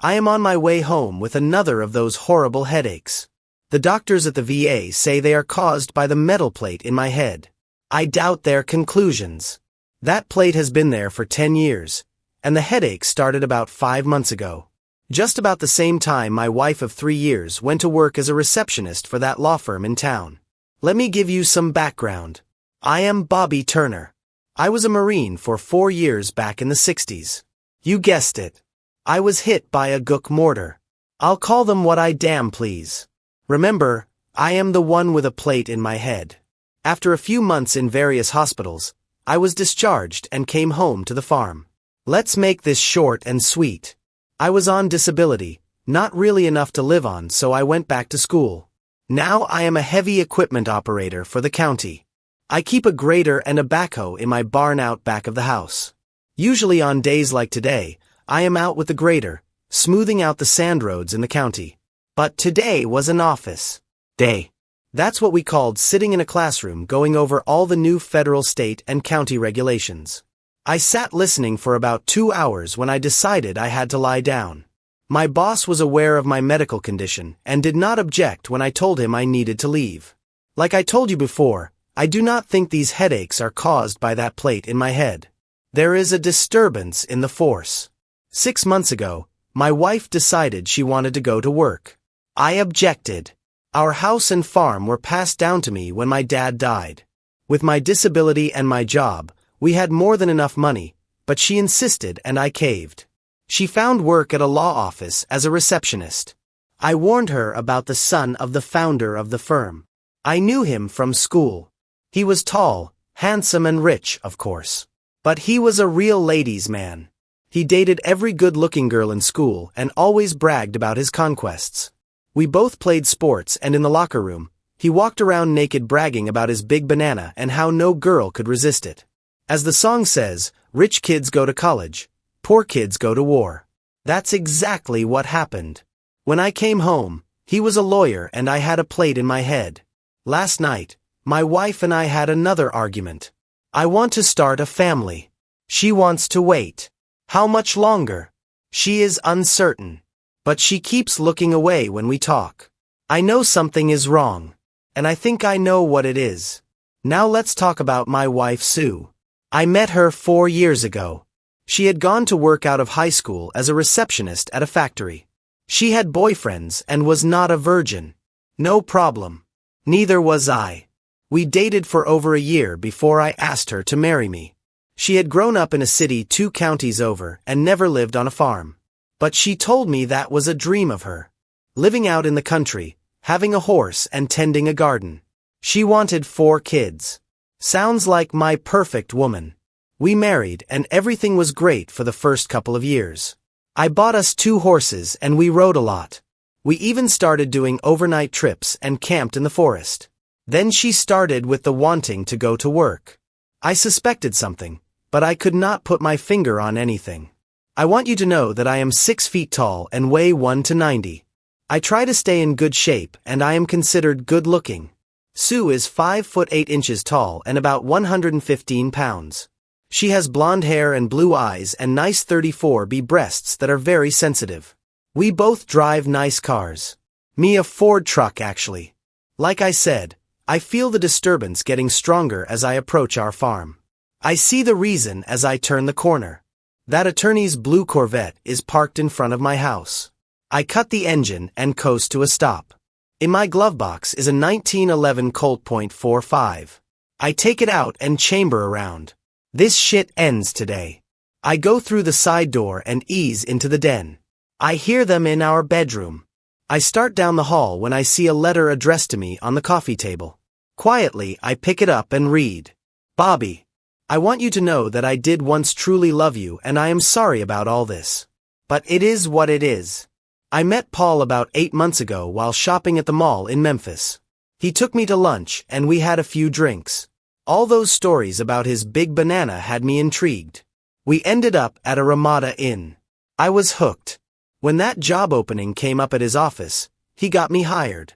I am on my way home with another of those horrible headaches. The doctors at the VA say they are caused by the metal plate in my head. I doubt their conclusions. That plate has been there for 10 years, and the headache started about 5 months ago. Just about the same time my wife of 3 years went to work as a receptionist for that law firm in town. Let me give you some background. I am Bobby Turner. I was a Marine for 4 years back in the 60s. You guessed it. I was hit by a Gook mortar. I'll call them what I damn please. Remember, I am the one with a plate in my head. After a few months in various hospitals, I was discharged and came home to the farm. Let's make this short and sweet. I was on disability, not really enough to live on, so I went back to school. Now I am a heavy equipment operator for the county. I keep a grader and a backhoe in my barn out back of the house. Usually on days like today, I am out with the grader, smoothing out the sand roads in the county. But today was an office day. That's what we called sitting in a classroom going over all the new federal, state, and county regulations. I sat listening for about 2 hours when I decided I had to lie down. My boss was aware of my medical condition and did not object when I told him I needed to leave. Like I told you before, I do not think these headaches are caused by that plate in my head. There is a disturbance in the force. 6 months ago, my wife decided she wanted to go to work. I objected. Our house and farm were passed down to me when my dad died. With my disability and my job, we had more than enough money, but she insisted and I caved. She found work at a law office as a receptionist. I warned her about the son of the founder of the firm. I knew him from school. He was tall, handsome and rich, of course. But he was a real ladies' man. He dated every good-looking girl in school and always bragged about his conquests. We both played sports, and in the locker room, he walked around naked bragging about his big banana and how no girl could resist it. As the song says, rich kids go to college, poor kids go to war. That's exactly what happened. When I came home, he was a lawyer and I had a plate in my head. Last night, my wife and I had another argument. I want to start a family. She wants to wait. How much longer? She is uncertain. But she keeps looking away when we talk. I know something is wrong. And I think I know what it is. Now let's talk about my wife Sue. I met her 4 years ago. She had gone to work out of high school as a receptionist at a factory. She had boyfriends and was not a virgin. No problem. Neither was I. We dated for over a year before I asked her to marry me. She had grown up in a city 2 counties over and never lived on a farm. But she told me that was a dream of her. Living out in the country, having a horse and tending a garden. She wanted 4 kids. Sounds like my perfect woman. We married and everything was great for the first couple of years. I bought us 2 horses and we rode a lot. We even started doing overnight trips and camped in the forest. Then she started with the wanting to go to work. I suspected something, but I could not put my finger on anything. I want you to know that I am 6 feet tall and weigh 1 to 90. I try to stay in good shape and I am considered good looking. Sue is 5 foot 8 inches tall and about 115 pounds. She has blonde hair and blue eyes and nice 34B breasts that are very sensitive. We both drive nice cars. Me a Ford truck actually. Like I said, I feel the disturbance getting stronger as I approach our farm. I see the reason as I turn the corner. That attorney's blue Corvette is parked in front of my house. I cut the engine and coast to a stop. In my glove box is a 1911 Colt .45. I take it out and chamber around. This shit ends today. I go through the side door and ease into the den. I hear them in our bedroom. I start down the hall when I see a letter addressed to me on the coffee table. Quietly, I pick it up and read. Bobby, I want you to know that I did once truly love you and I am sorry about all this. But it is what it is. I met Paul about 8 months ago while shopping at the mall in Memphis. He took me to lunch and we had a few drinks. All those stories about his big banana had me intrigued. We ended up at a Ramada Inn. I was hooked. When that job opening came up at his office, he got me hired.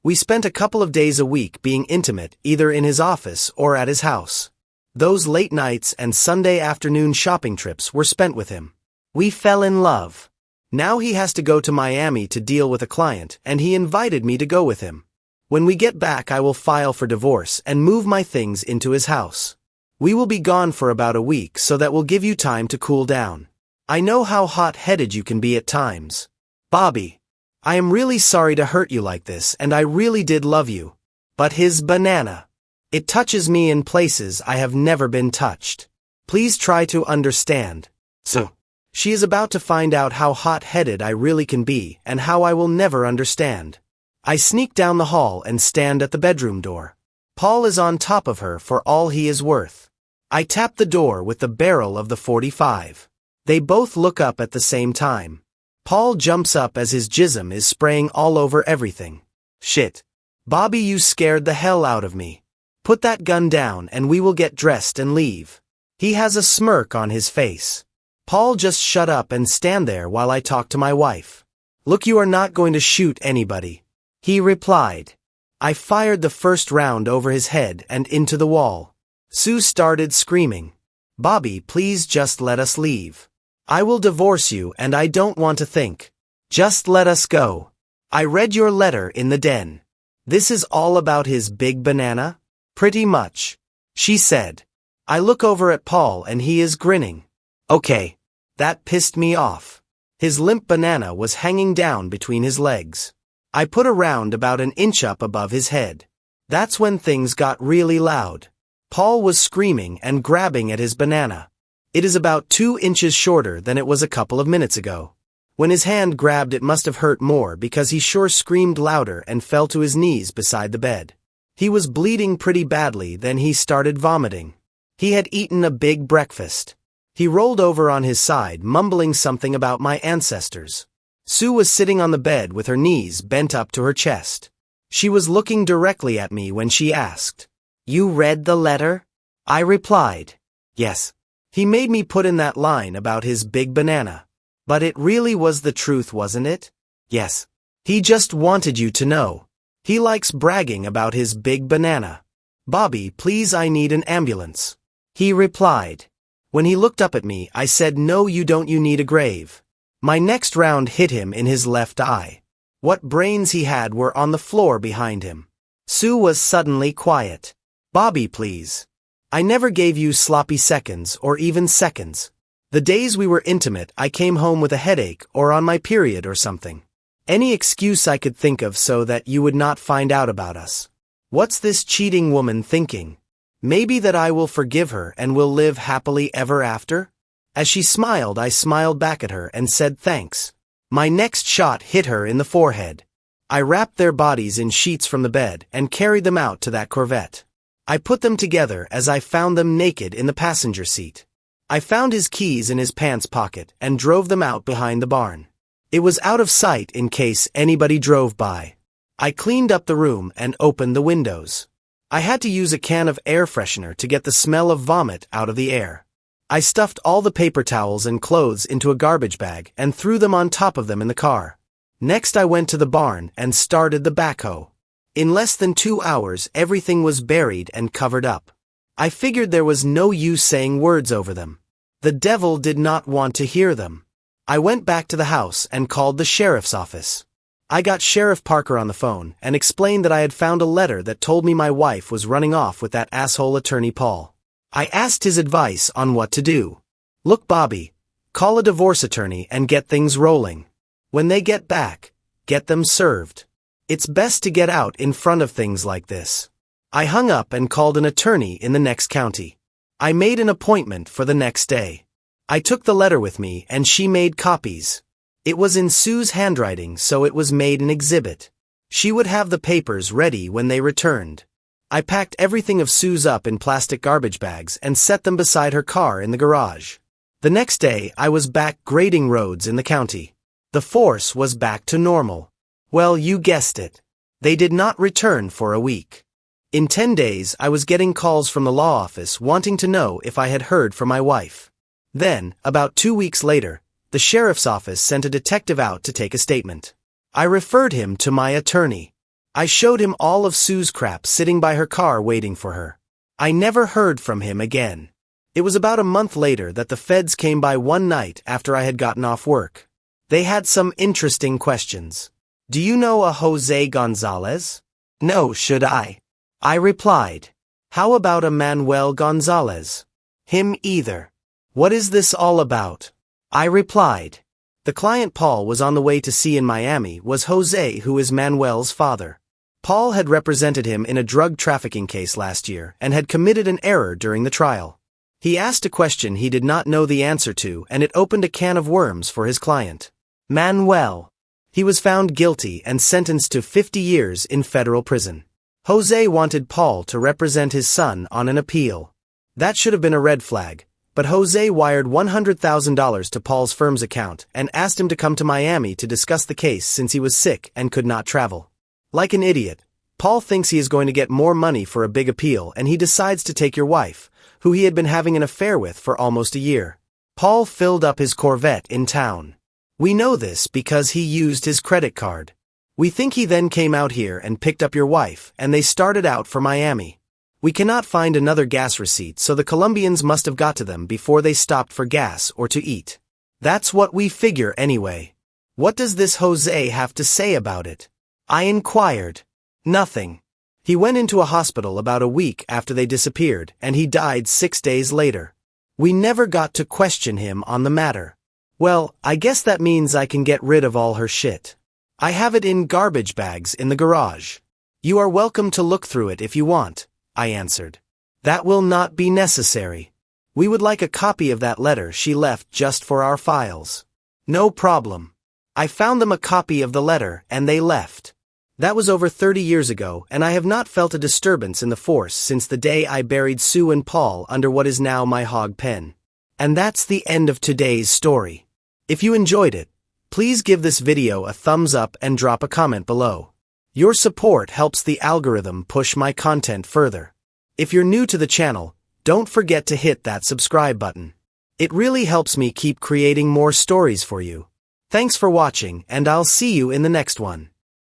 We spent a couple of days a week being intimate either in his office or at his house. Those late nights and Sunday afternoon shopping trips were spent with him. We fell in love. Now he has to go to Miami to deal with a client, and he invited me to go with him. When we get back, I will file for divorce and move my things into his house. We will be gone for about a week, so that will give you time to cool down. I know how hot-headed you can be at times. Bobby, I am really sorry to hurt you like this, and I really did love you. But his banana. It touches me in places I have never been touched. Please try to understand. So, she is about to find out how hot-headed I really can be and how I will never understand. I sneak down the hall and stand at the bedroom door. Paul is on top of her for all he is worth. I tap the door with the barrel of the .45. They both look up at the same time. Paul jumps up as his jism is spraying all over everything. Shit. Bobby, you scared the hell out of me. Put that gun down and we will get dressed and leave. He has a smirk on his face. Paul, just shut up and stand there while I talk to my wife. Look, you are not going to shoot anybody. He replied. I fired the first round over his head and into the wall. Sue started screaming. Bobby, please just let us leave. I will divorce you and I don't want to think. Just let us go. I read your letter in the den. This is all about his big banana? Pretty much. She said. I look over at Paul and he is grinning. Okay. That pissed me off. His limp banana was hanging down between his legs. I put a round about an inch up above his head. That's when things got really loud. Paul was screaming and grabbing at his banana. It is about 2 inches shorter than it was a couple of minutes ago. When his hand grabbed, it must have hurt more because he sure screamed louder and fell to his knees beside the bed. He was bleeding pretty badly, then he started vomiting. He had eaten a big breakfast. He rolled over on his side, mumbling something about my ancestors. Sue was sitting on the bed with her knees bent up to her chest. She was looking directly at me when she asked, You read the letter? I replied, Yes. He made me put in that line about his big banana. But it really was the truth, wasn't it? Yes. He just wanted you to know. He likes bragging about his big banana. Bobby, please, I need an ambulance. He replied. When he looked up at me, I said, No, you don't, you need a grave. My next round hit him in his left eye. What brains he had were on the floor behind him. Sue was suddenly quiet. Bobby, please. I never gave you sloppy seconds or even seconds. The days we were intimate, I came home with a headache or on my period or something. Any excuse I could think of so that you would not find out about us. What's this cheating woman thinking? Maybe that I will forgive her and will live happily ever after? As she smiled, I smiled back at her and said thanks. My next shot hit her in the forehead. I wrapped their bodies in sheets from the bed and carried them out to that Corvette. I put them together as I found them naked in the passenger seat. I found his keys in his pants pocket and drove them out behind the barn. It was out of sight in case anybody drove by. I cleaned up the room and opened the windows. I had to use a can of air freshener to get the smell of vomit out of the air. I stuffed all the paper towels and clothes into a garbage bag and threw them on top of them in the car. Next I went to the barn and started the backhoe. In less than 2 hours everything was buried and covered up. I figured there was no use saying words over them. The devil did not want to hear them. I went back to the house and called the sheriff's office. I got Sheriff Parker on the phone and explained that I had found a letter that told me my wife was running off with that asshole attorney Paul. I asked his advice on what to do. Look, Bobby, call a divorce attorney and get things rolling. When they get back, get them served. It's best to get out in front of things like this. I hung up and called an attorney in the next county. I made an appointment for the next day. I took the letter with me and she made copies. It was in Sue's handwriting, so it was made an exhibit. She would have the papers ready when they returned. I packed everything of Sue's up in plastic garbage bags and set them beside her car in the garage. The next day I was back grading roads in the county. The force was back to normal. Well, you guessed it. They did not return for a week. In 10 days I was getting calls from the law office wanting to know if I had heard from my wife. Then, about 2 weeks later, the sheriff's office sent a detective out to take a statement. I referred him to my attorney. I showed him all of Sue's crap sitting by her car waiting for her. I never heard from him again. It was about a month later that the feds came by one night after I had gotten off work. They had some interesting questions. Do you know a Jose Gonzalez? No, should I? I replied. How about a Manuel Gonzalez? Him either. What is this all about? I replied. The client Paul was on the way to see in Miami was Jose, who is Manuel's father. Paul had represented him in a drug trafficking case last year and had committed an error during the trial. He asked a question he did not know the answer to, and it opened a can of worms for his client. Manuel. He was found guilty and sentenced to 50 years in federal prison. Jose wanted Paul to represent his son on an appeal. That should have been a red flag, but Jose wired $100,000 to Paul's firm's account and asked him to come to Miami to discuss the case since he was sick and could not travel. Like an idiot, Paul thinks he is going to get more money for a big appeal, and he decides to take your wife, who he had been having an affair with for almost a year. Paul filled up his Corvette in town. We know this because he used his credit card. We think he then came out here and picked up your wife, and they started out for Miami. We cannot find another gas receipt, so the Colombians must have got to them before they stopped for gas or to eat. That's what we figure anyway. What does this Jose have to say about it? I inquired. Nothing. He went into a hospital about a week after they disappeared, and he died 6 days later. We never got to question him on the matter. Well, I guess that means I can get rid of all her shit. I have it in garbage bags in the garage. You are welcome to look through it if you want, I answered. That will not be necessary. We would like a copy of that letter she left just for our files. No problem. I found them a copy of the letter, and they left. That was over 30 years ago, and I have not felt a disturbance in the force since the day I buried Sue and Paul under what is now my hog pen. And that's the end of today's story. If you enjoyed it, please give this video a thumbs up and drop a comment below. Your support helps the algorithm push my content further. If you're new to the channel, don't forget to hit that subscribe button. It really helps me keep creating more stories for you. Thanks for watching, and I'll see you in the next one.